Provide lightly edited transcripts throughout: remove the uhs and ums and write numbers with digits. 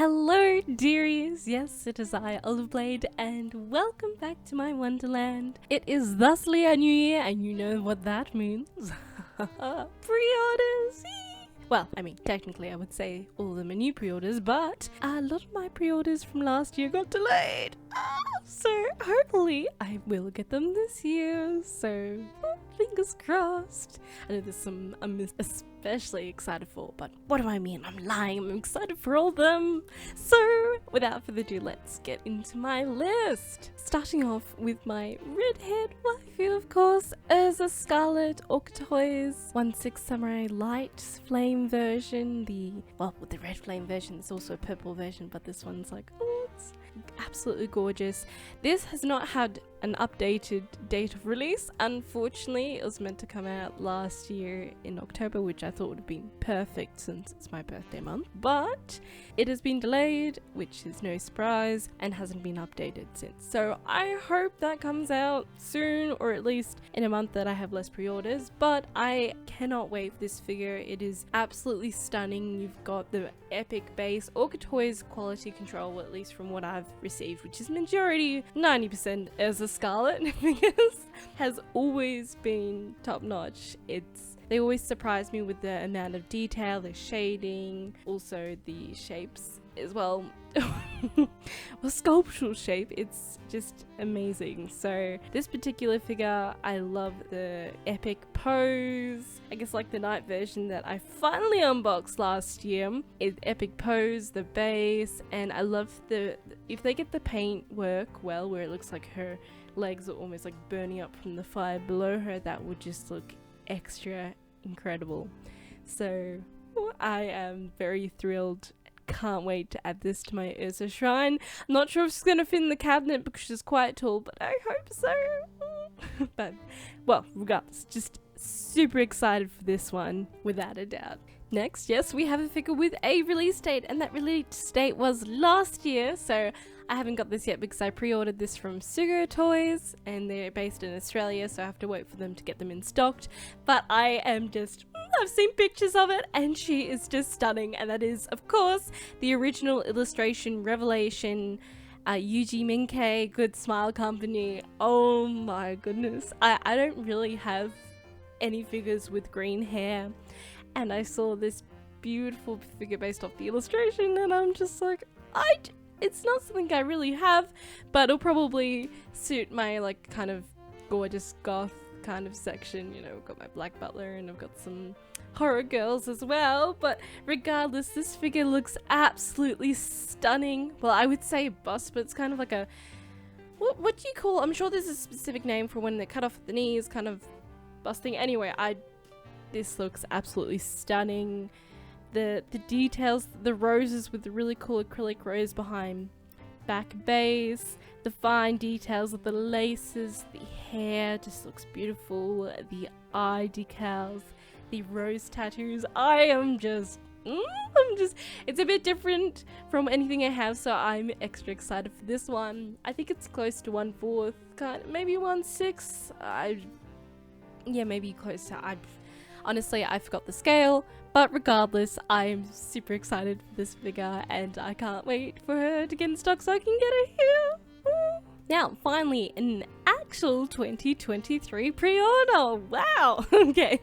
Hello, dearies! Yes, it is I, Oliveblade, and welcome back to my Wonderland. It is thusly a new year, and you know what that means. Pre-orders! Well, I mean, technically I would say all of them are new pre-orders, but a lot of my pre-orders from last year got delayed. So hopefully I will get them this year, so fingers crossed. I know there's some I'm especially excited for, but what do I mean? I'm lying, I'm excited for all of them. So without further ado, let's get into my list. Starting off with my red-haired waifu, of course, Urza Scarlet Orchitoys 1/6 Samurai Light Flame version. With the red flame version, there's also a purple version, but this one's like, oh, it's absolutely gorgeous. This has not had an updated date of release. Unfortunately, it was meant to come out last year in October, which I thought would have been perfect since it's my birthday month, but it has been delayed, which is no surprise, and hasn't been updated since. So I hope that comes out soon, or at least in a month that I have less pre-orders, but I cannot wait for this figure. It is absolutely stunning. You've got the epic base Orchitoys quality control, at least from what I've received, which is majority 90% as a Scarlet figures, has always been top notch. They always surprise me with the amount of detail, the shading, also the shapes as well. Sculptural shape, it's just amazing. So this particular figure, I love the epic pose. I guess like the night version that I finally unboxed last year is epic pose, the base, and I love if they get the paint work well, where it looks like her legs are almost like burning up from the fire below her, that would just look extra incredible. So I am very thrilled. Can't wait to add this to my Ursa shrine. I'm not sure if she's gonna fit in the cabinet because she's quite tall, but I hope so. But well, regardless, just super excited for this one without a doubt. Next, yes, we have a figure with a release date, and that release date was last year, so I haven't got this yet because I pre-ordered this from Sugo Toys, and they're based in Australia, so I have to wait for them to get them in stocked. But I've seen pictures of it, and she is just stunning, and that is, of course, the original illustration revelation, Yuji Minkei, Good Smile Company. Oh my goodness. I don't really have any figures with green hair, and I saw this beautiful figure based off the illustration, and I'm just like, it's not something I really have, but it'll probably suit my like kind of gorgeous goth kind of section. You know, I've got my Black Butler and I've got some horror girls as well, but regardless, this figure looks absolutely stunning. Well, I would say bust, but it's kind of like a, what do you call, I'm sure there's a specific name for when they cut off the knees, kind of busting. Anyway, this looks absolutely stunning. The details, the roses with the really cool acrylic rose behind back base, the fine details of the laces, the hair just looks beautiful, the eye decals, the rose tattoos. It's a bit different from anything I have, so I'm extra excited for this one. I think it's close to 1/4, maybe 1/6. Maybe close to, honestly, I forgot the scale, but regardless, I'm super excited for this figure, and I can't wait for her to get in stock so I can get her here. Woo. Now, finally, an actual 2023 pre-order. Wow. Okay.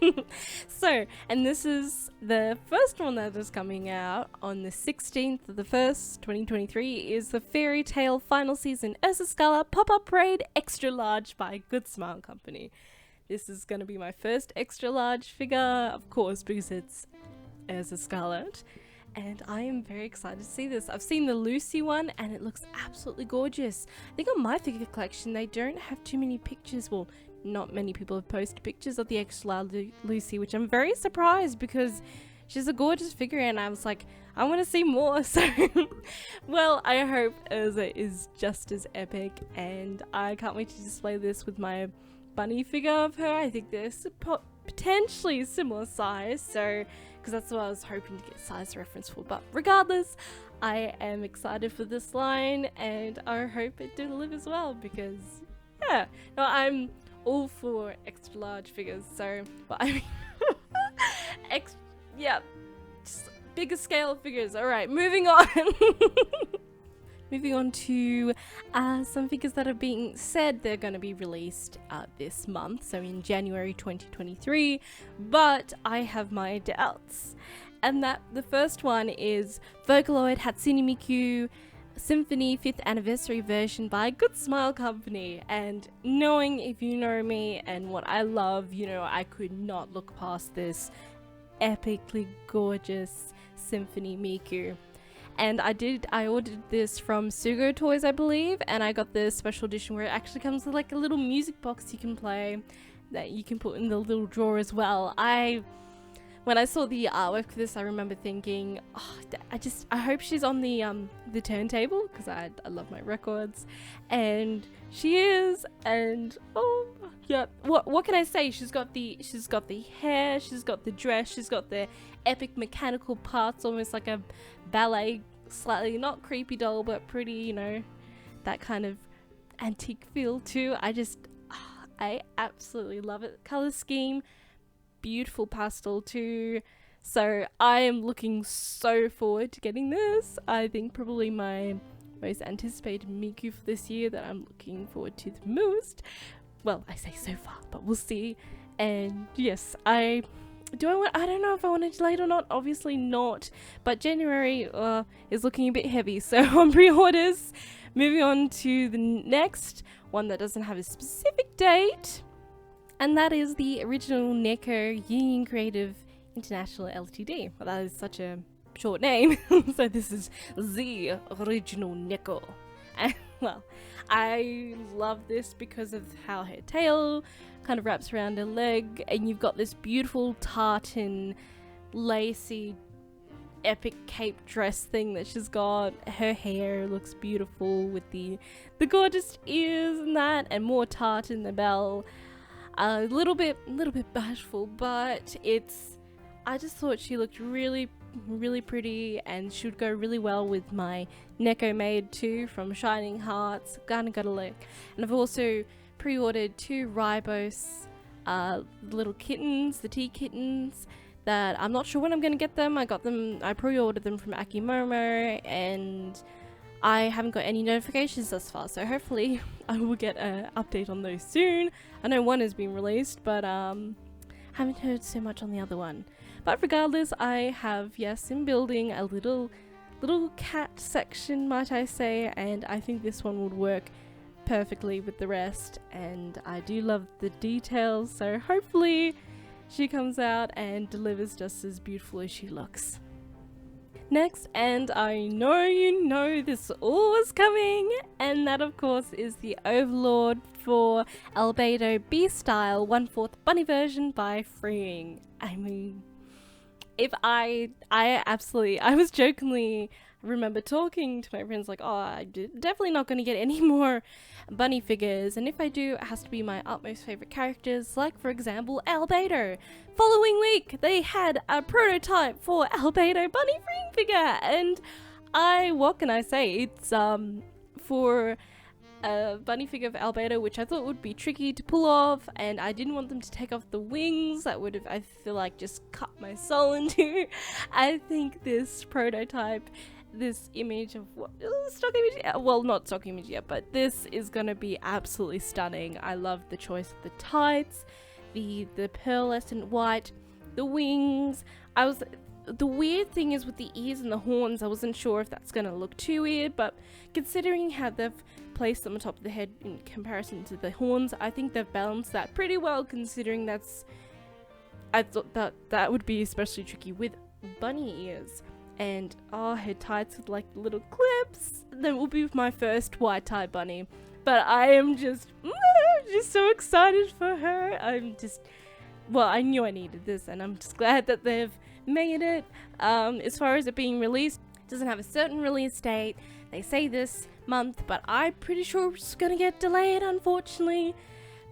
So, and this is the first one that is coming out on the 16th of the 1st, 2023, is the Fairy Tale Final Season Ursa Scarlet Pop-Up Parade Extra Large by Good Smile Company. This is going to be my first extra large figure, of course, because it's Ursa Scarlet, and I am very excited to see this. I've seen the Lucy one, and it looks absolutely gorgeous. I think on my figure collection, they don't have too many pictures. Well, not many people have posted pictures of the extra large Lucy, which I'm very surprised because she's a gorgeous figure, and I was like, I want to see more. So, well, I hope Ursa is just as epic, and I can't wait to display this with my bunny figure of her. I think they're potentially similar size, so because that's what I was hoping to get size reference for. But regardless, I am excited for this line, and I hope it delivers well, because I'm all for extra large figures. So, but I mean, just bigger scale figures. Alright, moving on. Moving on to some figures that are being said they're going to be released this month, so in January 2023, but I have my doubts. And that the first one is Vocaloid Hatsune Miku Symphony 5th Anniversary version by Good Smile Company. And knowing, if you know me and what I love, you know I could not look past this epically gorgeous Symphony Miku. And I ordered this from Sugo Toys, I believe, and I got the special edition where it actually comes with like a little music box you can play that you can put in the little drawer as well. When I saw the artwork for this, I remember thinking, oh, I hope she's on the turntable, because I love my records, and she is. And oh yeah, what can I say? She's got the hair, she's got the dress, she's got the epic mechanical parts, almost like a ballet, slightly not creepy doll, but pretty, you know, that kind of antique feel too. I absolutely love it. Color scheme, beautiful pastel too. So I am looking so forward to getting this. I think probably my most anticipated Miku for this year that I'm looking forward to the most. Well, I say so far, but we'll see. And yes, I don't know if I want to delay it or not. Obviously not, but January is looking a bit heavy, so on pre-orders. Moving on to the next one that doesn't have a specific date, and that is the original Neko Union Creative International Ltd. Well, that is such a short name. So this is the original Neko. And well, I love this because of how her tail kind of wraps around her leg, and you've got this beautiful tartan, lacy, epic cape dress thing that she's got. Her hair looks beautiful with the gorgeous ears and that, and more tartan in the bell. A little bit bashful, but I just thought she looked really pretty and should go really well with my Neko Maid too from Shining Hearts. Kinda gotta look. And I've also pre-ordered 2 Ribos little kittens, the tea kittens, that I'm not sure when I'm gonna get them. I pre-ordered them from Akimomo, and I haven't got any notifications thus far, so hopefully I will get an update on those soon. I know one has been released, but haven't heard so much on the other one. But regardless, I have, yes, in building a little cat section, might I say, and I think this one would work perfectly with the rest, and I do love the details, so hopefully she comes out and delivers just as beautiful as she looks. Next, and I know you know this all was coming, and that of course is the Overlord for Albedo B-Style 1/4 bunny version by Freeing. I mean, I was jokingly remember talking to my friends like, oh, I'm definitely not going to get any more bunny figures, and if I do, it has to be my utmost favorite characters, like for example Albedo. Following week they had a prototype for Albedo bunny freeing figure, and what can I say, it's for a bunny figure of Albedo, which I thought would be tricky to pull off, and I didn't want them to take off the wings. That would have, I feel like, just cut my soul into. I think this prototype, this image of stock image, well, not stock image yet, but this is gonna be absolutely stunning. I love the choice of the tights, the pearlescent white, the wings. The weird thing is with the ears and the horns, I wasn't sure if that's gonna look too weird, but considering how they've placed them on top of the head in comparison to the horns, I think they've balanced that pretty well, considering I thought that would be especially tricky with bunny ears. And her tights with like little clips. That will be my first white tie bunny, but I am just so excited for her. I knew I needed this, and I'm just glad that they've made it. As far as it being released, it doesn't have a certain release date. They say this month, but I'm pretty sure it's gonna get delayed, unfortunately.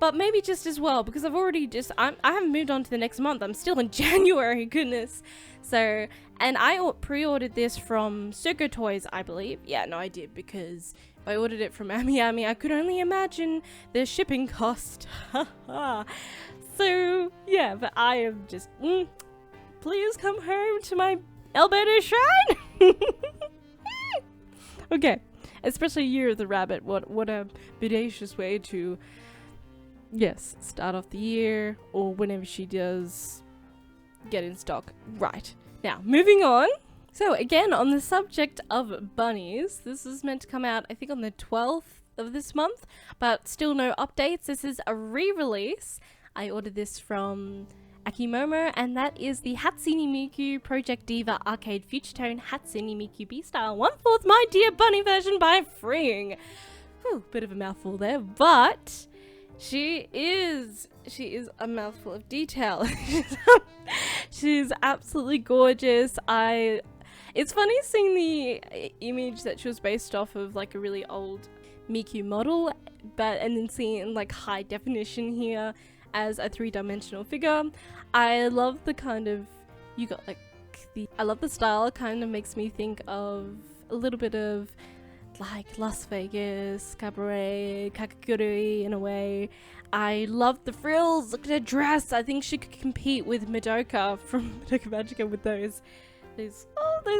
But maybe just as well, because I haven't moved on to the next month. I'm still in January, goodness. So, and I pre-ordered this from Sugo Toys, I believe. Yeah, no, I did, because if I ordered it from Ami, I could only imagine the shipping cost. So, yeah, but I am just, please come home to my Alberta Shrine! Okay, especially Year of the Rabbit. What a bodacious way to, yes, start off the year, or whenever she does get in stock. Right, now, moving on. So again, on the subject of bunnies, this is meant to come out, I think, on the 12th of this month, but still no updates. This is a re-release. I ordered this from Akimomo, and that is the Hatsune Miku Project Diva Arcade Future Tone Hatsune Miku B-Style 1/4 My Dear Bunny version by Freeing. Whew, bit of a mouthful there, but she is a mouthful of detail. She's absolutely gorgeous. It's funny seeing the image that she was based off of, like a really old Miku model, and then seeing it in like high definition here as a 3-dimensional figure. I love the kind of, I love the style. It kind of makes me think of a little bit of like Las Vegas, Cabaret, Kakagurui in a way. I love the frills. Look at her dress. I think she could compete with Madoka from Madoka Magica with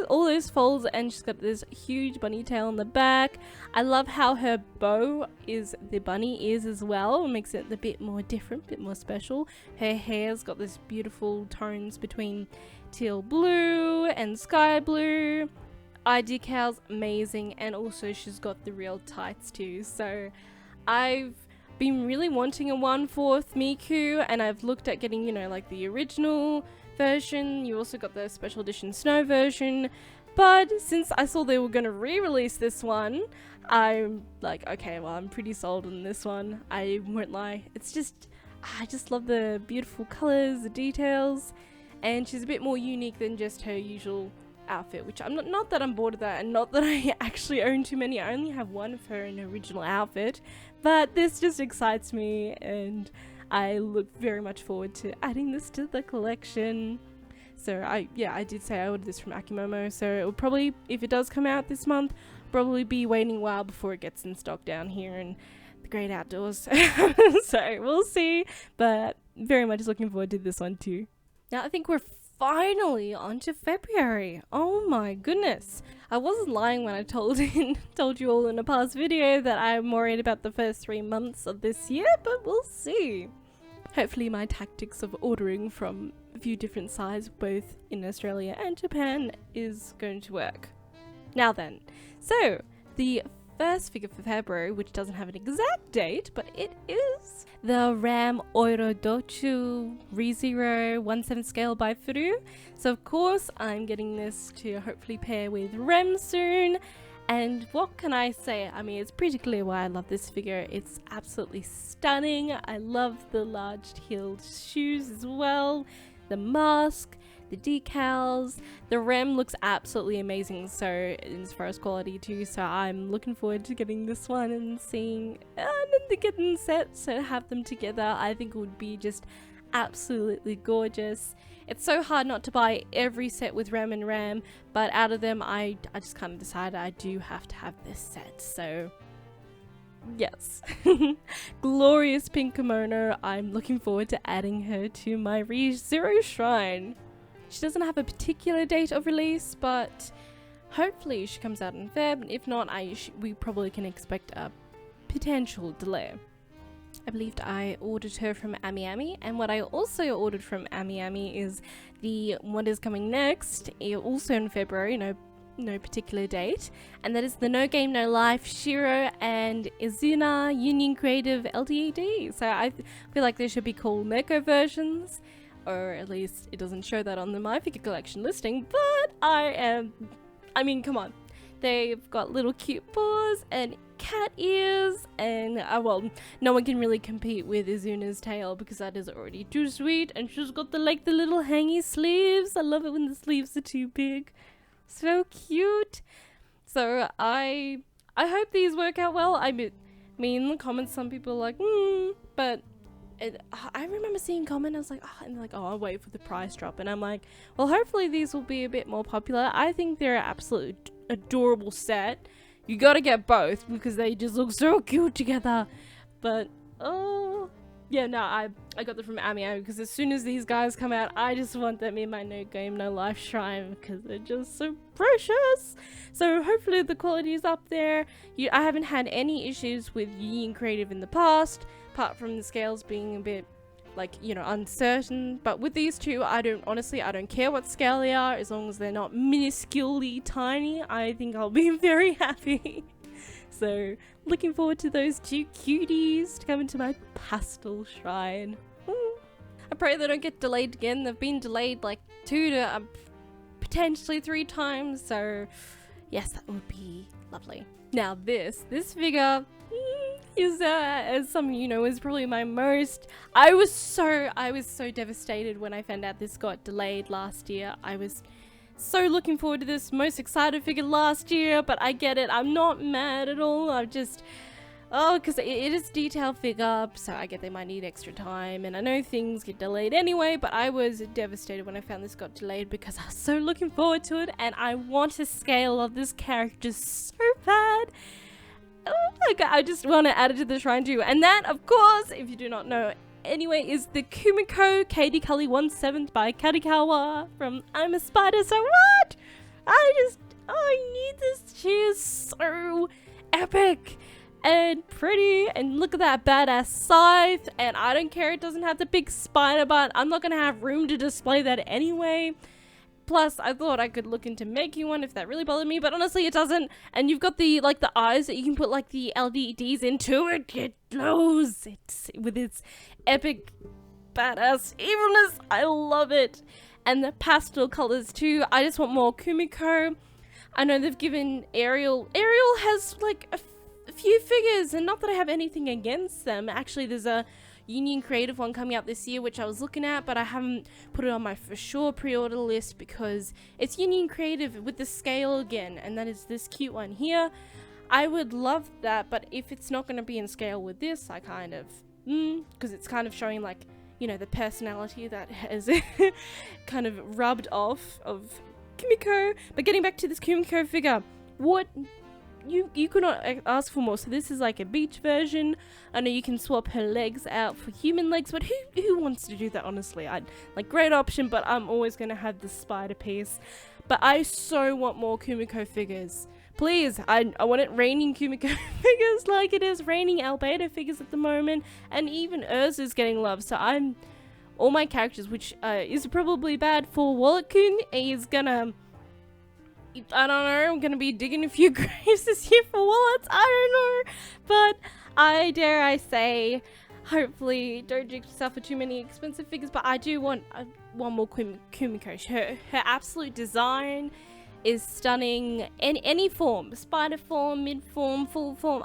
all those folds, and she's got this huge bunny tail on the back. I love how her bow is the bunny ears as well. It makes it a bit more different, a bit more special. Her hair's got this beautiful tones between teal blue and sky blue. Eye decals, amazing, and also she's got the real tights too. So I've been really wanting a 1/4 Miku, and I've looked at getting, like the original version. You also got the special edition snow version, but since I saw they were going to re-release this one, I'm like, okay, well, I'm pretty sold on this one. I won't lie. I just love the beautiful colors, the details, and she's a bit more unique than just her usual outfit, which I'm not that I'm bored of that, and not that I actually own too many. I only have one of her in her original outfit, but this just excites me, and I look very much forward to adding this to the collection. So I did say I ordered this from Akimomo, so it will probably, if it does come out this month, probably be waiting a while before it gets in stock down here in the great outdoors. So we'll see, but very much looking forward to this one too. Now I think we're finally on to February. Oh my goodness. I wasn't lying when I told you all in a past video that I'm worried about the first 3 months of this year, but we'll see. Hopefully my tactics of ordering from a few different sides, both in Australia and Japan, is going to work. Now then, so the first figure for February, which doesn't have an exact date, but it is the Ram Oirodochu ReZero 1/7 scale by Furu. So of course I'm getting this to hopefully pair with Rem soon. And what can I say? I mean, it's pretty clear why I love this figure. It's absolutely stunning. I love the large heeled shoes as well, the mask, the decals. The Rem looks absolutely amazing, so as far as quality too, so I'm looking forward to getting this one and seeing and getting set, so to have them together I think it would be just absolutely gorgeous. It's so hard not to buy every set with Rem and Ram, but out of them I just kind of decided I do have to have this set, so yes. Glorious pink kimono. I'm looking forward to adding her to my ReZero shrine. She doesn't have a particular date of release, but hopefully she comes out in Feb. If not, we probably can expect a potential delay. I believed I ordered her from AmiAmi, and what I also ordered from AmiAmi is the what is coming next, also in February, no particular date, and that is the No Game No Life Shiro and Izuna Union Creative LTD. So I feel like there should be cool Meko versions, or at least it doesn't show that on the My Figure Collection listing, but I mean, come on. They've got little cute paws and cat ears, and well, no one can really compete with Izuna's tail because that is already too sweet, and she's got the little hangy sleeves. I love it when the sleeves are too big. So cute. So I hope these work out well. I mean, in the comments some people are like, but I remember seeing comment, I was like, and they're like, I'll wait for the price drop, and I'm like, well, hopefully these will be a bit more popular. I think they're an absolutely adorable set. You gotta get both because they just look so cute together. But oh Yeah, no, I got them from Amiami because as soon as these guys come out, I just want them in my No Game No Life shrine because they're just so precious. So hopefully the quality is up there. I haven't had any issues with Union Creative in the past, apart from the scales being a bit, like, you know, uncertain. But with these two, I don't care what scale they are, as long as they're not minusculely tiny. I think I'll be very happy. So, looking forward to those two cuties to come into my pastel shrine. I pray they don't get delayed again. They've been delayed like 2 to potentially 3 times. So, yes, that would be lovely. Now, this figure is, as some of you know, is probably my most. I was so devastated when I found out this got delayed last year. I was so looking forward to this, most excited figure last year, but I get it. I'm not mad at all. I'm just, because it is a detailed figure, so I get they might need extra time, and I know things get delayed anyway, but I was devastated when I found this got delayed because I was so looking forward to it, and I want a scale of this character so bad. Oh my god, I just want to add it to the shrine too. And that, of course, if you do not know anyway, is the Kumiko Katie Cully 1/7 by Kadikawa from I'm a Spider. So what? I need this. She is so epic and pretty, and look at that badass scythe, and I don't care, it doesn't have the big spider butt. I'm not gonna have room to display that anyway. Plus, I thought I could look into making one if that really bothered me, but honestly, it doesn't. And you've got the eyes that you can put like the LEDs into it. It glows. It's with its epic, badass evilness. I love it. And the pastel colors too. I just want more Kumiko. I know they've given Ariel. Ariel has like a few figures, and not that I have anything against them. Actually, there's a Union Creative one coming out this year, which I was looking at, but I haven't put it on my for sure pre-order list because it's Union Creative with the scale again, and that is this cute one here. I would love that, but if it's not going to be in scale with this, I kind of, because it's kind of showing, like, you know, the personality that has kind of rubbed off of Kumiko. But getting back to this Kumiko figure, what you could not ask for more. So this is like a beach version. I know you can swap her legs out for human legs, but who wants to do that, honestly? I'd like, great option, but I'm always gonna have the spider piece. But I so want more Kumiko figures. Please, I want it raining Kumiko figures like it is raining Albedo figures at the moment, and even Urza's getting love. So all my characters, which is probably bad for Wallet-kun, is gonna, I don't know, I'm gonna be digging a few graves this year for wallets, I don't know, but I dare I say, hopefully don't jinx yourself with too many expensive figures, but I do want one more Kumiko. Her absolute design is stunning in any form, spider form, mid form, full form.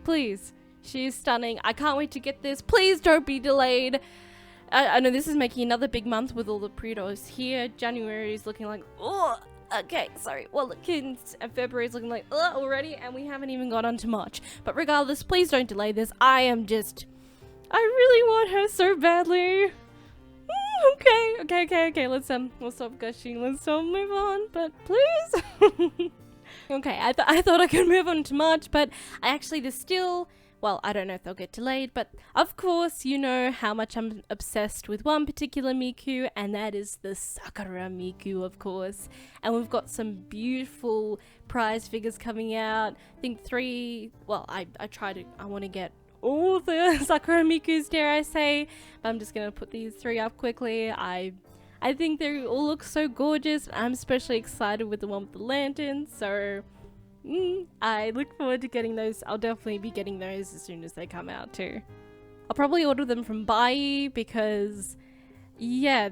Please, she is stunning. I can't wait to get this. Please don't be delayed. I know this is making another big month with all the pre-orders here. January is looking like, oh, okay, sorry. Well, look, and February is looking like, already, and we haven't even got on to March. But regardless, please don't delay this. I really want her so badly. Okay. Let's stop gushing. Let's move on. But please. Okay, I thought I could move on to March, but there's still. Well, I don't know if they'll get delayed, but of course, you know how much I'm obsessed with one particular Miku, and that is the Sakura Miku, of course. And we've got some beautiful prize figures coming out. I think 3, well, I want to get all the Sakura Mikus, dare I say, but I'm just going to put these 3 up quickly. I think they all look so gorgeous. I'm especially excited with the one with the lantern, so I look forward to getting those. I'll definitely be getting those as soon as they come out too. I'll probably order them from Bai because, yeah,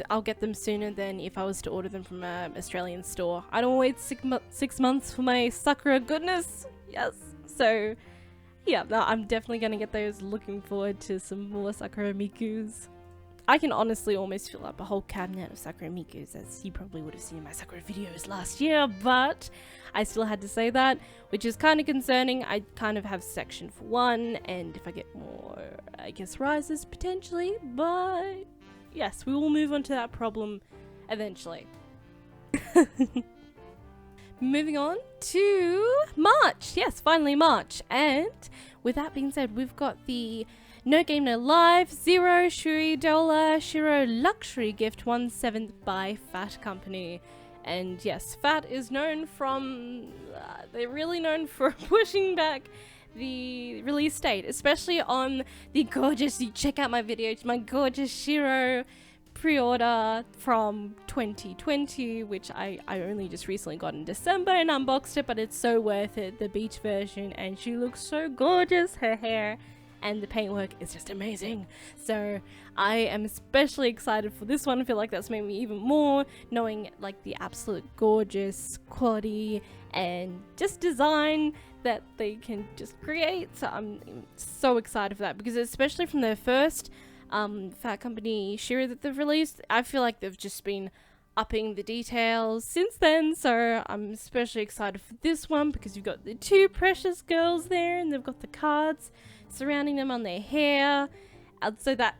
I'll get them sooner than if I was to order them from an Australian store. I don't wait 6 months for my Sakura goodness. Yes. So, yeah, no, I'm definitely going to get those. Looking forward to some more Sakura Mikus. I can honestly almost fill up a whole cabinet of Sakura Mikus, as you probably would have seen in my Sakura videos last year, but I still had to say that, which is kind of concerning. I kind of have section for one, and if I get more, I guess rises potentially, but yes, we will move on to that problem eventually. Moving on to March. Yes, finally March. And with that being said, we've got the No Game No Life, Zero, Shuri Dola, Shiro Luxury Gift 1/7 by Fat Company. And yes, Fat is known from, they're really known for pushing back the release date, especially on the gorgeous, you check out my video, my gorgeous Shiro pre-order from 2020, which I only just recently got in December and unboxed it, but it's so worth it, the beach version, and she looks so gorgeous, her hair and the paintwork is just amazing. So I am especially excited for this one. I feel like that's made me even more, knowing like the absolute gorgeous quality and just design that they can just create. So I'm so excited for that, because especially from their first Fat Company Shiro that they've released, I feel like they've just been upping the details since then. So I'm especially excited for this one because you've got the two precious girls there and they've got the cards surrounding them on their hair, and so that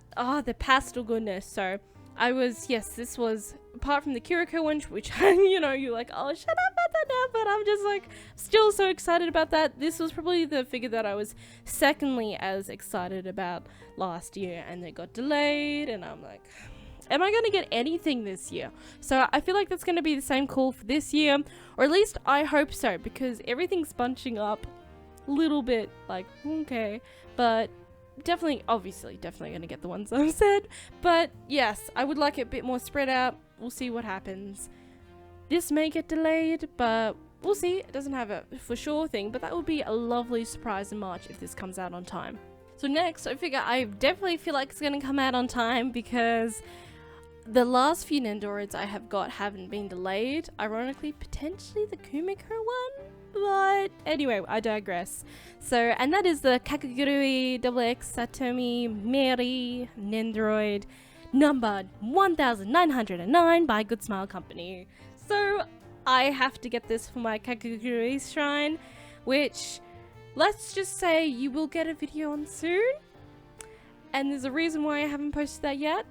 the pastel goodness. So I was, yes, this was, apart from the Kiriko one, which you know, you're like, oh, shut up about that now, but I'm just like still so excited about that. This was probably the figure that I was secondly as excited about last year, and it got delayed, and I'm like, am I gonna get anything this year? So I feel like that's gonna be the same call for this year, or at least I hope so, because everything's bunching up a little bit, like, okay, but definitely gonna get the ones I've said. But yes, I would like it a bit more spread out. We'll see what happens. This may get delayed, but we'll see. It doesn't have a for sure thing, but that would be a lovely surprise in March if this comes out on time. So next, I definitely feel like it's gonna come out on time, because the last few Nendoroids I have got haven't been delayed. Ironically, potentially the Kumiko one, but anyway, I digress. So, and that is the Kakagurui XX Satomi Meri Nendoroid numbered 1909 by Good Smile Company. So I have to get this for my Kakagurui shrine, which, let's just say, you will get a video on soon. And there's a reason why I haven't posted that yet.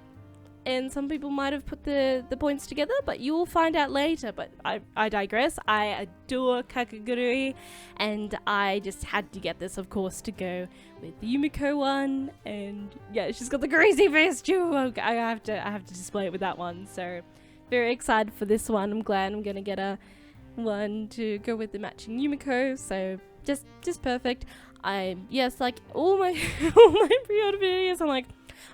And some people might have put the points together, but you will find out later. But I digress. I adore Kakagurui, and I just had to get this, of course, to go with the Yumiko one. And yeah, she's got the crazy face too. I have to display it with that one. So very excited for this one. I'm glad I'm gonna get a one to go with the matching Yumiko. So just perfect. Yes, like all my all my pre-order videos,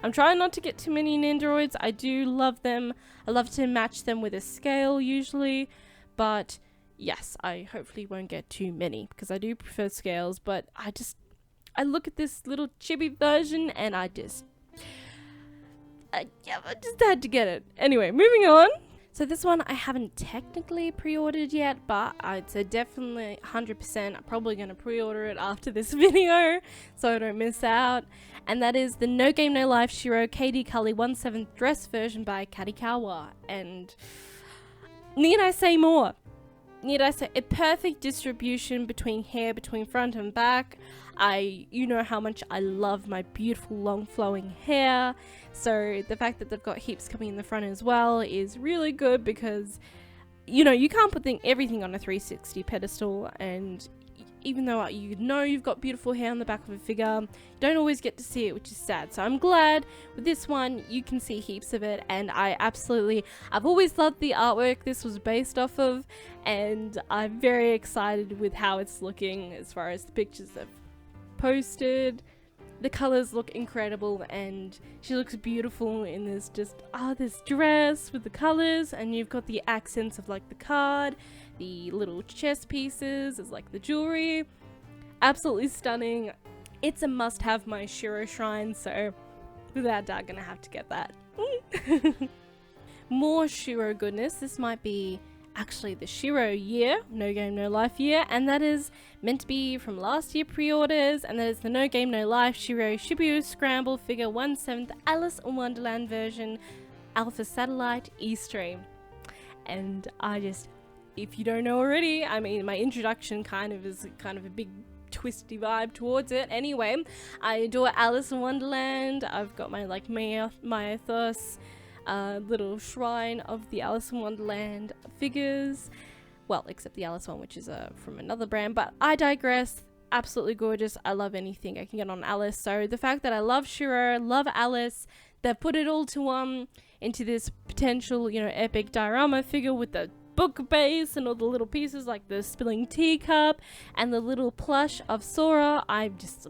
I'm trying not to get too many Nendoroids. I do love them. I love to match them with a scale usually, but yes, I hopefully won't get too many, because I do prefer scales. But I look at this little chibi version and I just had to get it. Anyway, moving on. So this one I haven't technically pre-ordered yet, but I'd say definitely 100% I'm probably going to pre-order it after this video so I don't miss out. And that is the No Game No Life Shiro KD Kali 1/7 dress version by Kadikawa. And need I say more? Need I say a perfect distribution between hair, between front and back. You know how much I love my beautiful long flowing hair, so the fact that they've got heaps coming in the front as well is really good, because you know you can't put everything on a 360 pedestal, and even though you know you've got beautiful hair on the back of a figure, you don't always get to see it, which is sad. So I'm glad with this one you can see heaps of it, and I've always loved the artwork this was based off of, and I'm very excited with how it's looking as far as the pictures they've posted. The colors look incredible, and she looks beautiful in this this dress with the colors, and you've got the accents of like the card, the little chest pieces as like the jewelry. Absolutely stunning. It's a must-have my Shiro shrine, so without doubt gonna have to get that. More Shiro goodness. This might be actually the Shiro year, No Game No Life year, and that is meant to be from last year pre-orders, and that is the No Game No Life Shiro Shibuya Scramble figure 1/7 Alice in Wonderland version Alpha Satellite E-Stream. And if you don't know already, I mean, my introduction is a big twisty vibe towards it. Anyway, I adore Alice in Wonderland. I've got my Myathos little shrine of the Alice in Wonderland figures, well, except the Alice one, which is from another brand, but I digress. absolutely gorgeous. I love anything I can get on Alice. So the fact that I love Shiro, love Alice, they've put it all to into this potential, you know, epic diorama figure with the book base and all the little pieces like the spilling teacup and the little plush of Sora. I'm just,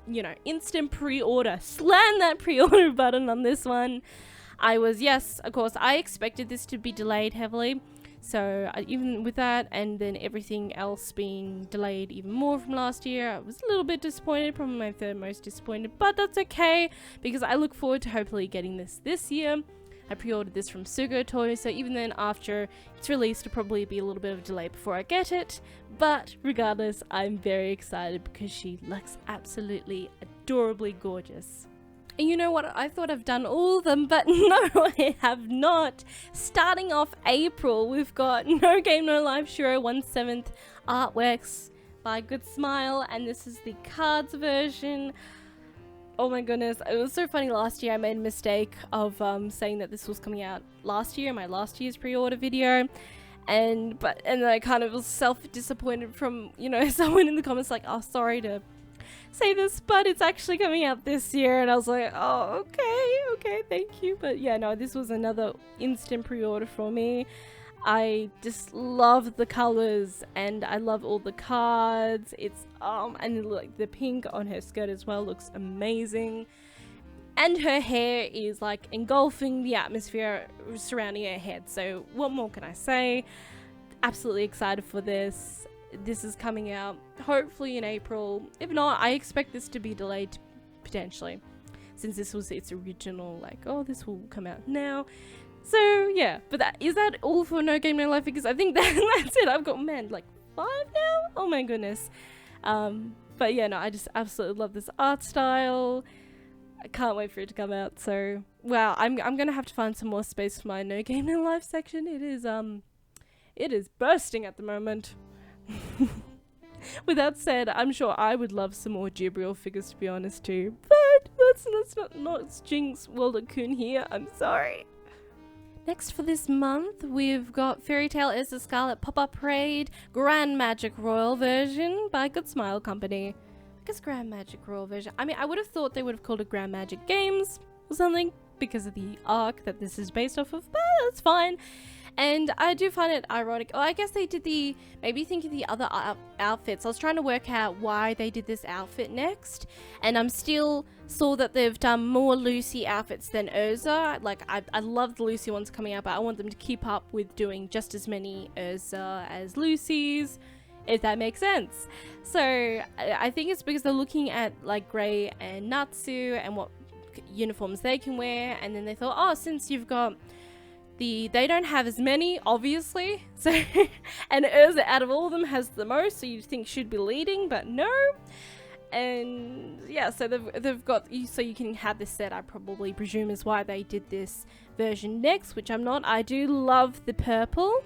you know, instant pre-order. Slam that pre-order button on this one. Yes, of course, I expected this to be delayed heavily. So even with that, and then everything else being delayed even more from last year, I was a little bit disappointed, probably my third most disappointed, but that's okay, because I look forward to hopefully getting this year. I pre-ordered this from Sugo Toys, so even then after it's released, it'll probably be a little bit of a delay before I get it, but regardless, I'm very excited because she looks absolutely adorably gorgeous. And you know what, I thought I've done all of them, but no, I have not. Starting off April, we've got No Game No Life Shiro 1/7 artworks by Good Smile, and this is the cards version. Oh my goodness, it was so funny. Last year I made a mistake of saying that this was coming out last year, my last year's pre-order video. And I kind of was self-disappointed from, you know, someone in the comments like, oh, sorry to say this, but it's actually coming out this year. And I was like, oh, okay, thank you. But yeah, no, this was another instant pre-order for me. I just love the colors and I love all the cards. It's and like the pink on her skirt as well looks amazing. And her hair is like engulfing the atmosphere surrounding her head. So what more can I say? Absolutely excited for this. This is coming out hopefully in April. If not, I expect this to be delayed potentially, since this was its original, like, oh, this will come out now. So yeah, but is that all for No Game No Life? Because I think that's it. I've got, man, like 5 now? Oh my goodness. But yeah, no, I just absolutely love this art style. I can't wait for it to come out. So wow, I'm gonna have to find some more space for my No Game No Life section. It is bursting at the moment. With that said, I'm sure I would love some more Jibril figures, to be honest too. But let's not jinx Wilder-kun here. I'm sorry. Next for this month, we've got Fairy Tail is the Scarlet Pop-Up Parade Grand Magic Royal version by Good Smile Company. I guess Grand Magic Royal version. I mean, I would have thought they would have called it Grand Magic Games or something because of the arc that this is based off of, but that's fine. And I do find it ironic. Oh, I guess they did maybe think of the other outfits. I was trying to work out why they did this outfit next. And I'm still saw that they've done more Lucy outfits than Urza. Like, I love the Lucy ones coming out, but I want them to keep up with doing just as many Urza as Lucy's, if that makes sense. So I think it's because they're looking at like Grey and Natsu and what uniforms they can wear. And then they thought, oh, since you've got they don't have as many, obviously, so and Urza out of all of them has the most, so you'd think should be leading, but no. And yeah, so they've got, so you can have this set, I probably presume is why they did this version next, which I'm not. I do love the purple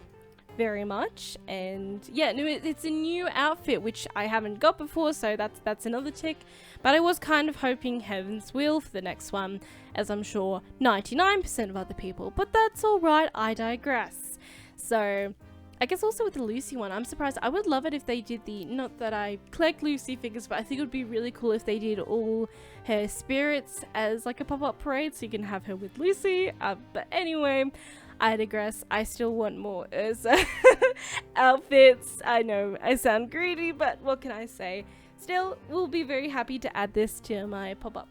very much, and yeah, no, it's a new outfit which I haven't got before, so that's another tick. But I was kind of hoping Heaven's Wheel for the next one, as I'm sure 99% of other people, but that's alright, I digress. So I guess also with the Lucy one, I'm surprised. I would love it if they did not that I collect Lucy figures, but I think it would be really cool if they did all her spirits as like a pop-up parade, so you can have her with Lucy. But anyway, I digress. I still want more Urza outfits. I know I sound greedy, but what can I say? Still, we'll be very happy to add this to my pop-up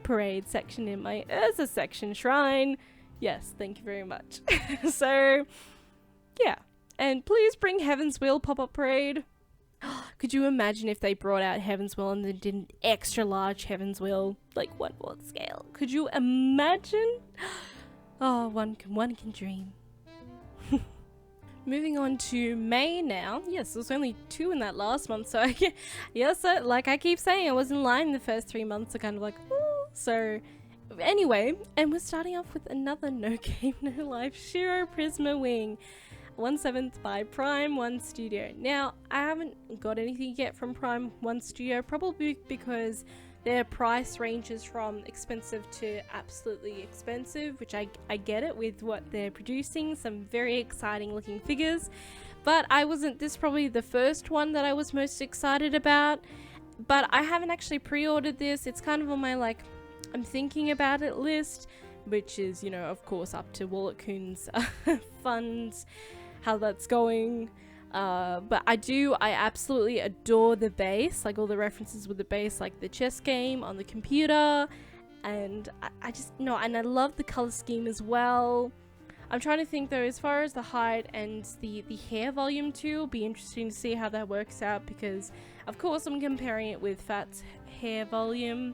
parade section in my Urza section shrine. Yes, thank you very much. So, yeah. And please bring Heaven's Wheel pop-up parade. Could you imagine if they brought out Heaven's Wheel and they did an extra large Heaven's Wheel, like 1/4 scale? Could you imagine? Oh, one can dream. Moving on to May now. Yes, there was only 2 in that last month, so yes, like I keep saying, I was in line the first 3 months, so kind of like, ooh. So anyway, and we're starting off with another No Game No Life Shiro Prisma Wing, 1/7 by Prime One Studio. Now, I haven't got anything yet from Prime One Studio, probably because their price ranges from expensive to absolutely expensive, which I get it with what they're producing, some very exciting looking figures. But this is probably the first one that I was most excited about, but I haven't actually pre-ordered this. It's kind of on my like, I'm thinking about it list, which is, you know, of course up to Walletcoon's funds, how that's going. But I absolutely adore the base, like all the references with the base, like the chess game on the computer, and I just, no, and I love the color scheme as well. I'm trying to think though, as far as the height and the hair volume too, it'll be interesting to see how that works out, because of course I'm comparing it with Fat's hair volume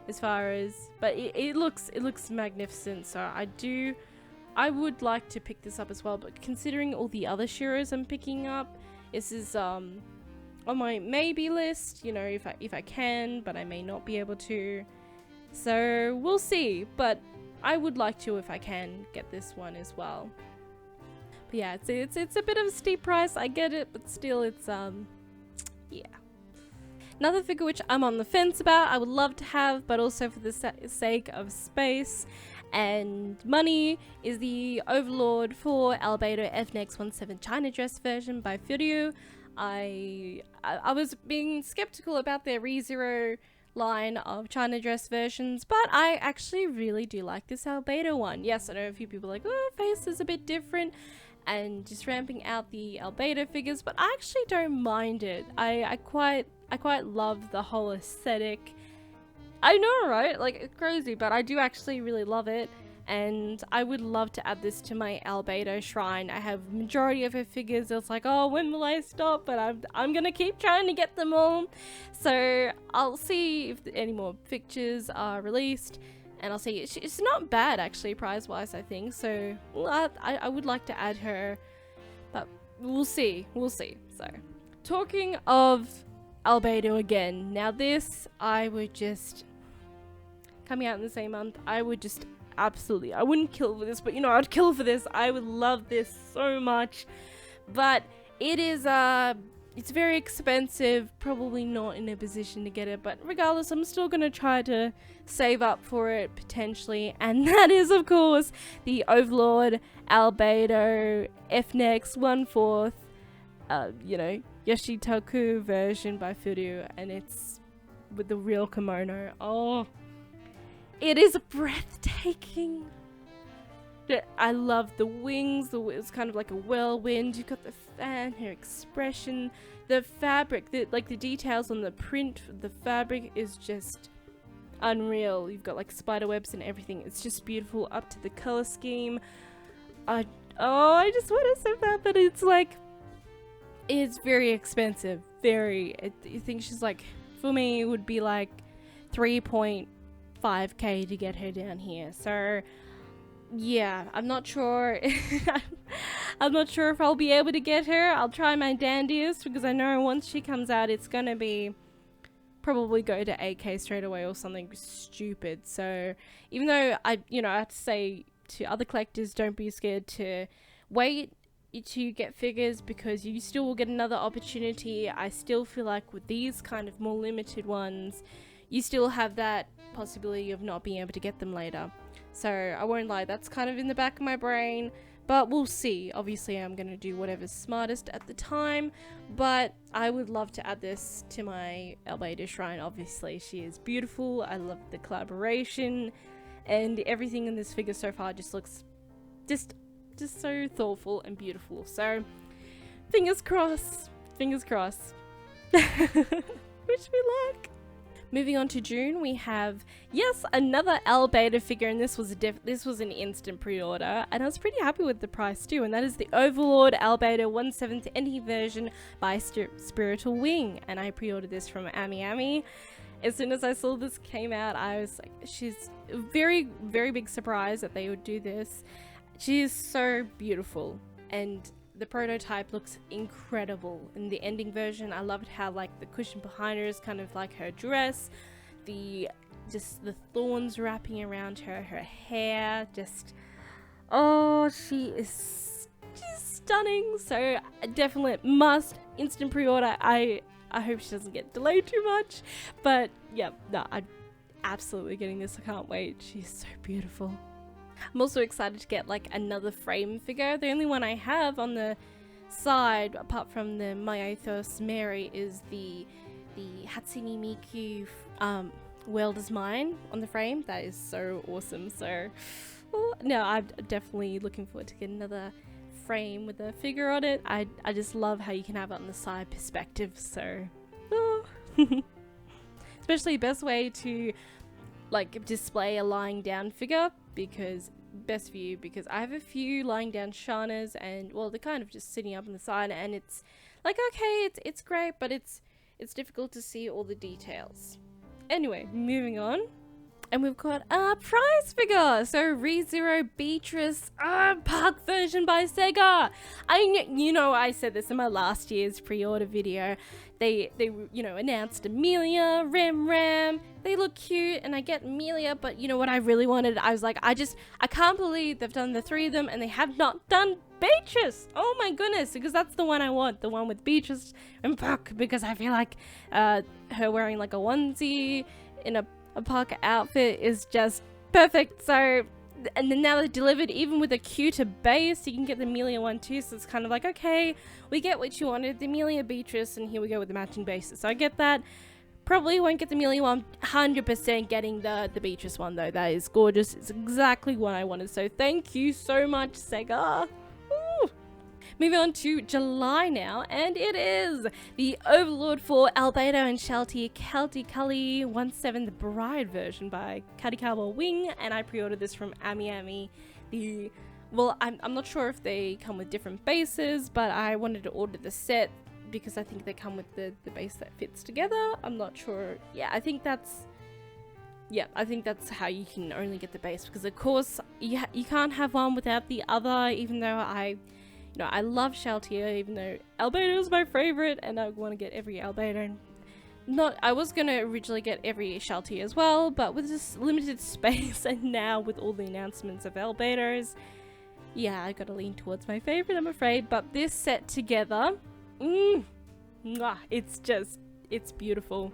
as far as, but it looks magnificent. So I would like to pick this up as well, but considering all the other Shiros I'm picking up, this is on my maybe list, you know, if I can, but I may not be able to. So we'll see, but I would like to, if I can, get this one as well. But yeah, it's a bit of a steep price, I get it, but still it's yeah. Another figure which I'm on the fence about, I would love to have, but also for the sake of space and money, is the Overlord for Albedo FNX 17 China dress version by Furio. I was being skeptical about their ReZero line of China dress versions, but I actually really do like this Albedo one. Yes, I know a few people are like, oh, face is a bit different, and just ramping out the Albedo figures, but I actually don't mind it. I quite love the whole aesthetic. I know, right? Like, it's crazy, but I do actually really love it, and I would love to add this to my Albedo shrine. I have majority of her figures. It's like, oh, when will I stop? But I'm gonna keep trying to get them all. So I'll see if any more pictures are released, and I'll see. It's not bad actually, price-wise, I think. So well, I would like to add her, but we'll see. We'll see. So talking of Albedo again, now this I would just, coming out in the same month, I would just absolutely, I wouldn't kill for this, but you know, I'd kill for this. I would love this so much, but it is it's very expensive, probably not in a position to get it, but regardless, I'm still gonna try to save up for it potentially, and that is of course the Overlord Albedo FNX 1/4 you know, Yoshitoku version by Furio, and it's with the real kimono. Oh, it is breathtaking. I love the wings. It's kind of like a whirlwind. You've got the fan, her expression, the fabric, like the details on the print. The fabric is just unreal. You've got like spider webs and everything. It's just beautiful, up to the color scheme. I just want it so bad, but it's like, it's very expensive. Very. I think she's like, for me, it would be like 3.5k to get her down here. So yeah, I'm not sure. I'm not sure if I'll be able to get her. I'll try my dandiest, because I know once she comes out, it's gonna be probably go to 8k straight away or something stupid. So even though I have to say to other collectors, don't be scared to wait to get figures, because you still will get another opportunity. I still feel like with these kind of more limited ones, you still have that possibility of not being able to get them later. So I won't lie, that's kind of in the back of my brain, but we'll see. Obviously I'm going to do whatever's smartest at the time, but I would love to add this to my Albedo shrine. Obviously she is beautiful. I love the collaboration, and everything in this figure so far just looks just so thoughtful and beautiful. So fingers crossed, fingers crossed. Wish me luck. Moving on to June, we have, yes, another Albedo figure, and this was an instant pre-order, and I was pretty happy with the price too, and that is the Overlord Albedo 1/7 NT version by Spiritual Wing, and I pre-ordered this from Ami. As soon as I saw this came out, I was like, she's a very, very big surprise that they would do this. She is so beautiful, and the prototype looks incredible. In the ending version, I loved how like the cushion behind her is kind of like her dress, just the thorns wrapping around her hair, just, oh, she's stunning. So definitely must instant pre-order. I hope she doesn't get delayed too much, but yeah, no, I'm absolutely getting this. I can't wait. She's so beautiful. I'm also excited to get like another frame figure. The only one I have on the side, apart from the Myathos Mary, is the the Hatsune Miku World is Mine on the frame. That is so awesome. So no, I'm definitely looking forward to get another frame with a figure on it. I just love how you can have it on the side perspective. So especially best way to like display a lying down figure, because best view, because I have a few lying down Shanas, and well, they're kind of just sitting up on the side, and it's like, okay, it's great, but it's difficult to see all the details. Anyway, moving on. And we've got a prize figure. So ReZero Beatrice park version by Sega. I said this in my last year's pre-order video. They announced Amelia, Ram. They look cute, and I get Amelia, but you know what I really wanted? I was like, I can't believe they've done the three of them and they have not done Beatrice. Oh my goodness, because that's the one I want, the one with Beatrice and Puck, because I feel like her wearing like a onesie in a park outfit is just perfect. So, and then now they're delivered even with a cuter base. You can get the Amelia one too, so it's kind of like, okay, we get what you wanted, the Amelia Beatrice, and here we go with the matching bases. So I get that. Probably won't get the Amelia one, 100% getting the Beatrice one though. That is gorgeous. It's exactly what I wanted. So thank you so much, Sega. Woo. Moving on to July now, and it is the Overlord for Albedo and Shelty Kelty Cully 17 the Bride version by Cuddy Cowboy Wing, and I pre-ordered this from Ami. I'm not sure if they come with different bases, but I wanted to order the set because I think they come with the base that fits together. I'm not sure. Yeah, I think that's how you can only get the base, because of course you can't have one without the other, even though I love Sheltier, even though Albedo is my favorite and I want to get every Albedo. I was going to originally get every Sheltier as well, but with this limited space and now with all the announcements of Albedos, yeah, I got to lean towards my favorite, I'm afraid. But this set together, it's beautiful.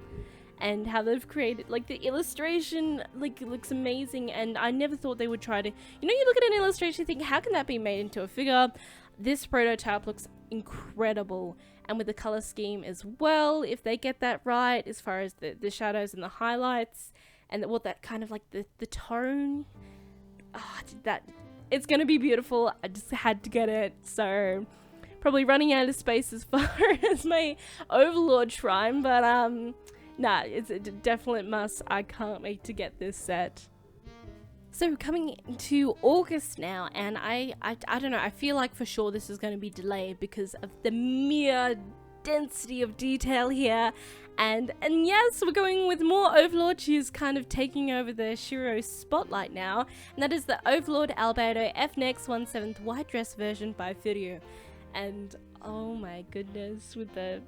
And how they've created, like, the illustration, like, it looks amazing, and I never thought they would try to, you look at an illustration and think, how can that be made into a figure? This prototype looks incredible, and with the color scheme as well, if they get that right, as far as the shadows and the highlights, and that kind of like the tone, it's gonna be beautiful. I just had to get it, so probably running out of space as far as my Overlord shrine, but nah, it's a definite must. I can't wait to get this set. So coming into August now, and I don't know, I feel like for sure this is going to be delayed because of the mere density of detail here. And yes, we're going with more Overlord. She's kind of taking over the Shiro spotlight now, and that is the Overlord Albedo FNX 17th white dress version by Furio. And oh my goodness, with the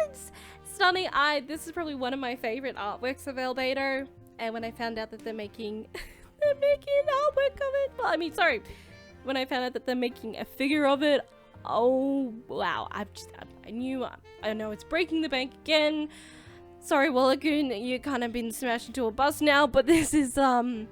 it's stunning. This is probably one of my favorite artworks of Albedo, and when I found out that they're making an artwork of it, when I found out that they're making a figure of it, oh wow, I know it's breaking the bank again. Sorry, Wallagoon, you kind of been smashed into a bus now, but this is I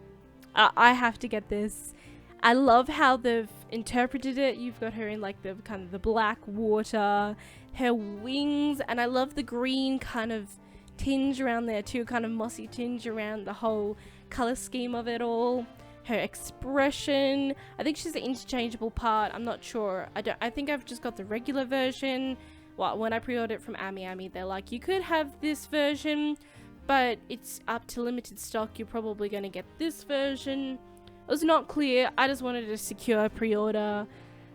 have to get this. I love how they've interpreted it. You've got her in like the kind of the black water, her wings, and I love the green kind of tinge around there too, kind of mossy tinge around the whole color scheme of it all. Her expression, I think she's an interchangeable part. I'm not sure. I think I've just got the regular version. Well, when I pre-ordered it from Ami, they're like, you could have this version, but it's up to limited stock. You're probably going to get this version. It was not clear. I just wanted to secure pre-order,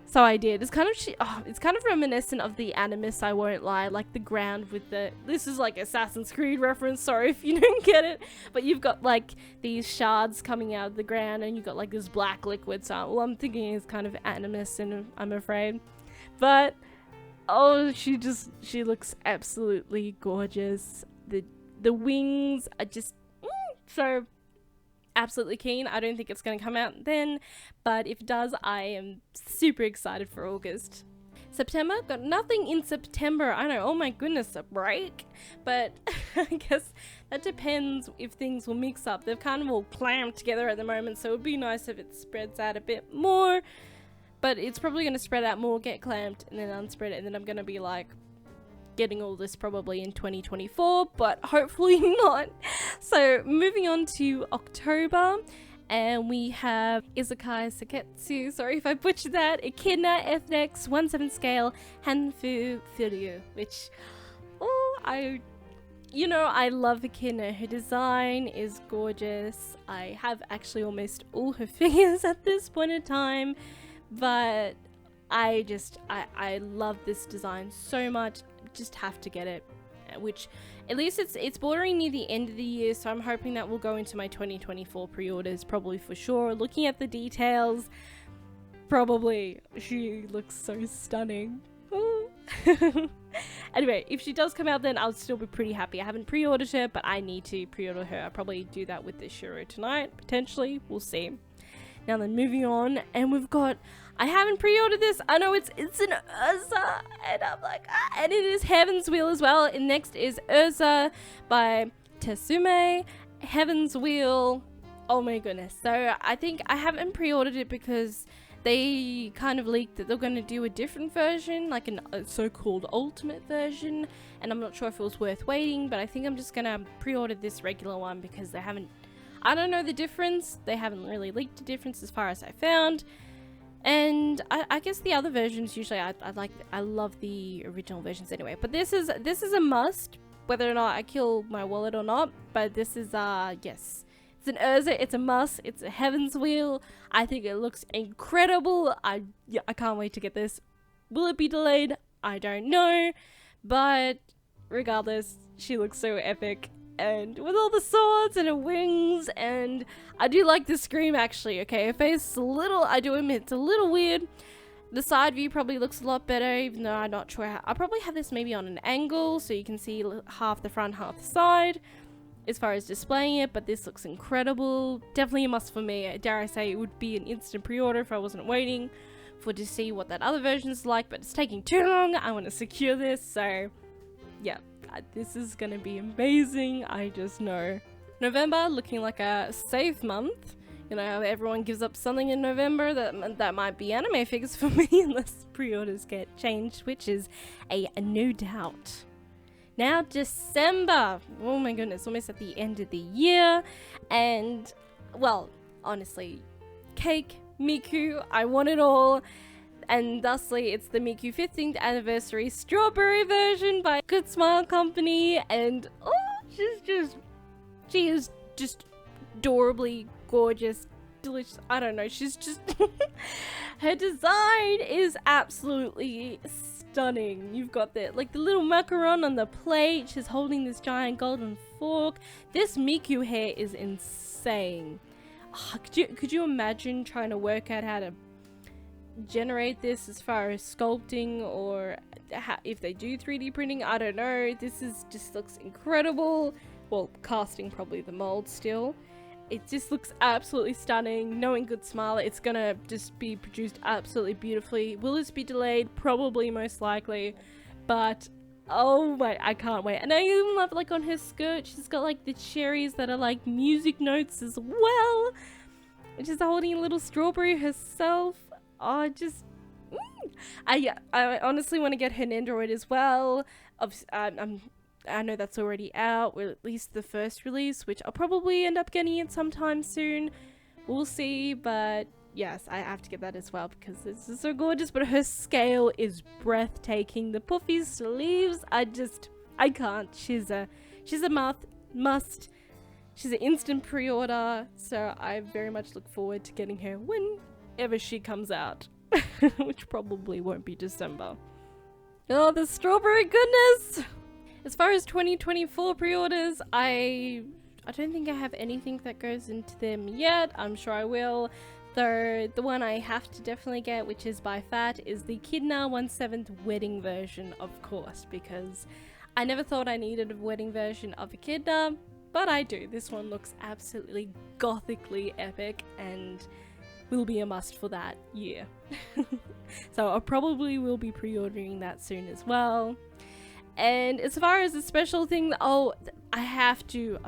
so I did. It's kind of reminiscent of the Animus, I won't lie, like the ground with this is like Assassin's Creed reference, sorry if you don't get it, but you've got like these shards coming out of the ground and you've got like this black liquid, so well, I'm thinking it's kind of Animus, and I'm afraid, but oh, she looks absolutely gorgeous. The wings are just so absolutely keen. I don't think it's going to come out then, but if it does, I am super excited for August. September, got nothing in September. I know, oh my goodness, a break, but I guess that depends if things will mix up. They've kind of all clamped together at the moment, so it would be nice if it spreads out a bit more, but it's probably going to spread out more, get clamped, and then unspread it, and then I'm going to be like, getting all this probably in 2024, but hopefully not. So moving on to October, and we have Izukai Saketsu, sorry if I butchered that, Echidna FX 1/7 scale Hanfu Furyu, which, I love Echidna. Her design is gorgeous. I have actually almost all her figures at this point in time, but I love this design so much. Just have to get it, which at least it's bordering near the end of the year, so I'm hoping that will go into my 2024 pre-orders probably for sure. Looking at the details, probably she looks so stunning. Anyway, if she does come out, then I'll still be pretty happy. I haven't pre-ordered her, but I need to pre-order her. I'll probably do that with this Shiro tonight, potentially. We'll see. Now then, moving on, and we've got, I haven't pre-ordered this. I know it's an Urza, and I'm like, and it is Heaven's Wheel as well. And next is Urza by Tesume. Heaven's Wheel. Oh my goodness. So I think I haven't pre-ordered it because they kind of leaked that they're going to do a different version, like a so-called ultimate version, and I'm not sure if it was worth waiting, but I think I'm just going to pre-order this regular one because they haven't, I don't know the difference. They haven't really leaked a difference as far as I found. And I guess the other versions usually I love the original versions anyway. But this is a must, whether or not I kill my wallet or not. But this is yes, it's an Urza, it's a must, it's a Heaven's Wheel. I think it looks incredible. I can't wait to get this. Will it be delayed? I don't know, but regardless, she looks so epic. And with all the swords and her wings, and I do like the scream actually. Okay, her face is a little, I do admit, it's a little weird. The side view probably looks a lot better, even though I'm not sure how. I'll probably have this maybe on an angle so you can see half the front, half the side as far as displaying it, but this looks incredible. Definitely a must for me. Dare I say it would be an instant pre-order if I wasn't waiting to see what that other version is like, but it's taking too long. I want to secure this, so yeah. This is gonna be amazing, I just know. November looking like a safe month. You know, everyone gives up something in November. That might be anime figures for me unless pre-orders get changed, which is a no doubt. Now December. Oh my goodness, almost at the end of the year. And, well, honestly, cake, Miku, I want it all. And thusly, it's the Miku 15th anniversary strawberry version by Good Smile Company. And she is just adorably gorgeous, delicious. I don't know, she's just, her design is absolutely stunning. You've got the little macaron on the plate. She's holding this giant golden fork. This Miku hair is insane. Could you imagine trying to work out how to generate this as far as sculpting, or if they do 3D printing? I don't know. This just looks incredible. Well, casting probably the mold still. It just looks absolutely stunning. Knowing Good Smile, it's gonna just be produced absolutely beautifully. Will this be delayed? Probably, most likely, but oh my, I can't wait. And I even love, on her skirt, she's got the cherries that are music notes as well, and she's holding a little strawberry herself. Oh, just I honestly want to get her Nendoroid as well. I know that's already out, or at least the first release, which I'll probably end up getting it sometime soon. We'll see, but yes, I have to get that as well because this is so gorgeous. But her scale is breathtaking. The puffy sleeves, I can't. She's a must. She's an instant pre-order, so I very much look forward to getting her whenever she comes out, which probably won't be December. Oh, the strawberry goodness! As far as 2024 pre-orders, I don't think I have anything that goes into them yet. I'm sure I will. Though the one I have to definitely get, which is by Fat, is the Echidna 1/7 wedding version, of course, because I never thought I needed a wedding version of Echidna, but I do. This one looks absolutely gothically epic and will be a must for that year. So I probably will be pre-ordering that soon as well. And as far as the special thing, I have to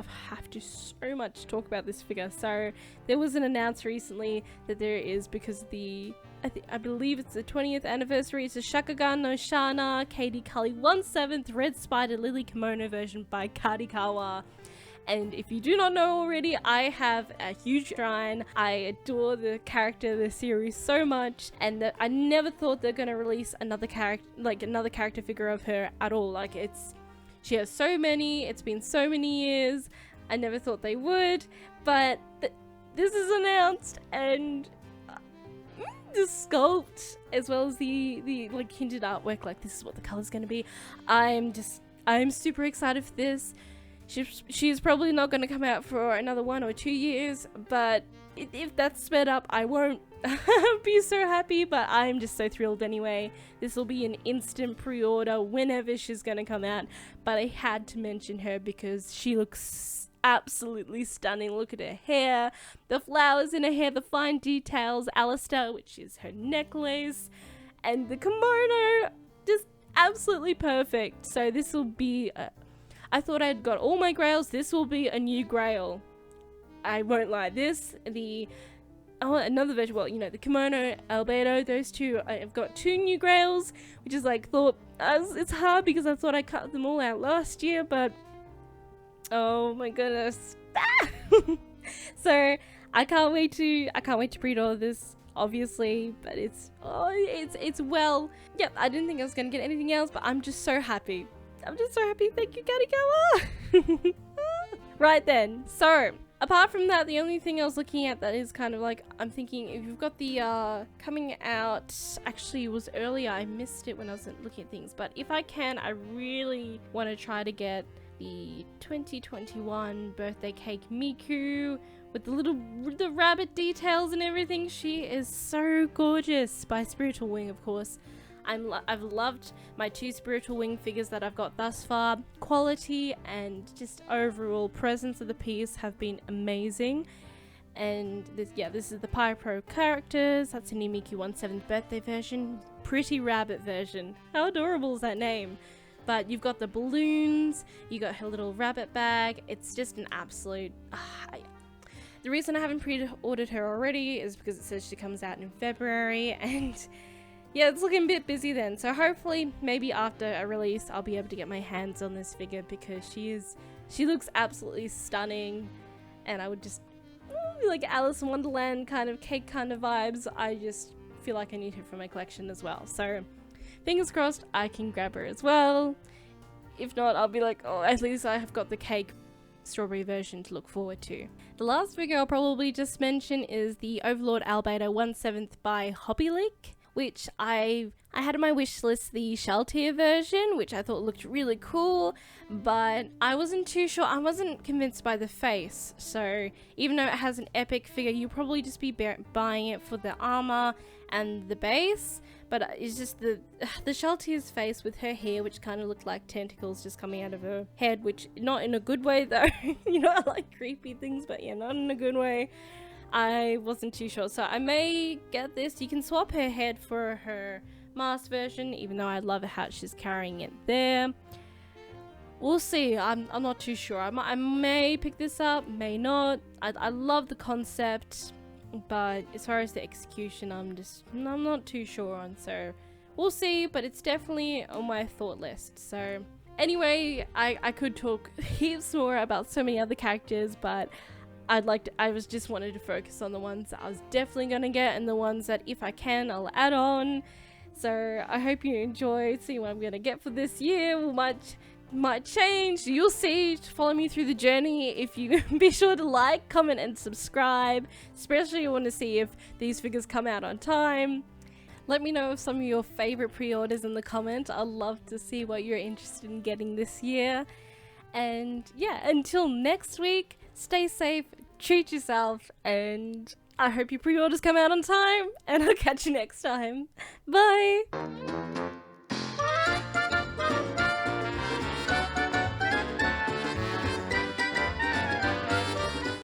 so much talk about this figure. So there was an announcement recently that there is, because the I believe it's the 20th anniversary. It's a Shakugan no Shana Katie Cully 1/7 Red Spider Lily Kimono version by Kadikawa. And if you do not know already, I have a huge shrine. I adore the character of the series so much, and I never thought they're gonna release another character figure of her at all. Like, she has so many. It's been so many years. I never thought they would, but this is announced, and the sculpt as well as the like hinted artwork, like this is what the color's gonna be. I'm super excited for this. She's probably not going to come out for another 1 or 2 years, but if that's sped up, I won't be so happy, but I'm just so thrilled anyway. This will be an instant pre-order whenever she's going to come out, but I had to mention her because she looks absolutely stunning. Look at her hair, the flowers in her hair, the fine details, Alistair, which is her necklace, and the kimono, just absolutely perfect. So this will be I thought I'd got all my grails. This will be a new grail. I won't lie. Another version. Well, the kimono, albedo, those two. I've got 2 new grails, which is like it's hard because I thought I cut them all out last year, but oh my goodness. So I can't wait to pre-order this, obviously, but it's well. Yep, I didn't think I was gonna get anything else, but I'm just so happy. Thank you, Kadikawa. Right then, so apart from that, the only thing I was looking at that is kind of like, I'm thinking if you've got the coming out, actually it was earlier, I missed it when I was looking at things, but if I can, I really want to try to get the 2021 birthday cake Miku with the rabbit details and everything. She is so gorgeous, by Spiritual Wing, of course. I've loved my 2 Spiritual Wing figures that I've got thus far. Quality and just overall presence of the piece have been amazing. And this is the Pyro characters. That's an Miku 1/7 birthday version. Pretty rabbit version. How adorable is that name? But you've got the balloons, you got her little rabbit bag. It's just an absolute... The reason I haven't pre-ordered her already is because it says she comes out in February, and yeah, it's looking a bit busy then. So hopefully, maybe after a release, I'll be able to get my hands on this figure because she looks absolutely stunning, and I would just like Alice in Wonderland kind of cake kind of vibes. I just feel like I need her for my collection as well. So fingers crossed I can grab her as well. If not, I'll be like, oh, at least I have got the cake strawberry version to look forward to. The last figure I'll probably just mention is the Overlord Albedo 1/7 by Hobbylick, which I had on my wish list the Shaltier version, which I thought looked really cool, but I wasn't too sure. I wasn't convinced by the face. So even though it has an epic figure, you'll probably just be buying it for the armor and the base. But it's just the Shaltier's face with her hair, which kind of looked like tentacles just coming out of her head, which not in a good way though. I like creepy things, but yeah, not in a good way. I wasn't too sure, so I may get this. You can swap her head for her mask version, even though I love how she's carrying it there. We'll see. I'm not too sure. I may pick this up, may not. I love the concept, but as far as the execution, I'm not too sure on. So we'll see, but it's definitely on my thought list. So anyway, I could talk heaps more about so many other characters, but I was just wanted to focus on the ones that I was definitely gonna get and the ones that if I can I'll add on. So I hope you enjoyed seeing what I'm gonna get for this year. Might change. You'll see. Follow me through the journey. If you be sure to like, comment and subscribe, especially you want to see if these figures come out on time. Let me know of some of your favorite pre-orders in the comments. I'd love to see what you're interested in getting this year. And yeah, until next week, stay safe, treat yourself, and I hope your pre-orders come out on time, and I'll catch you next time. Bye!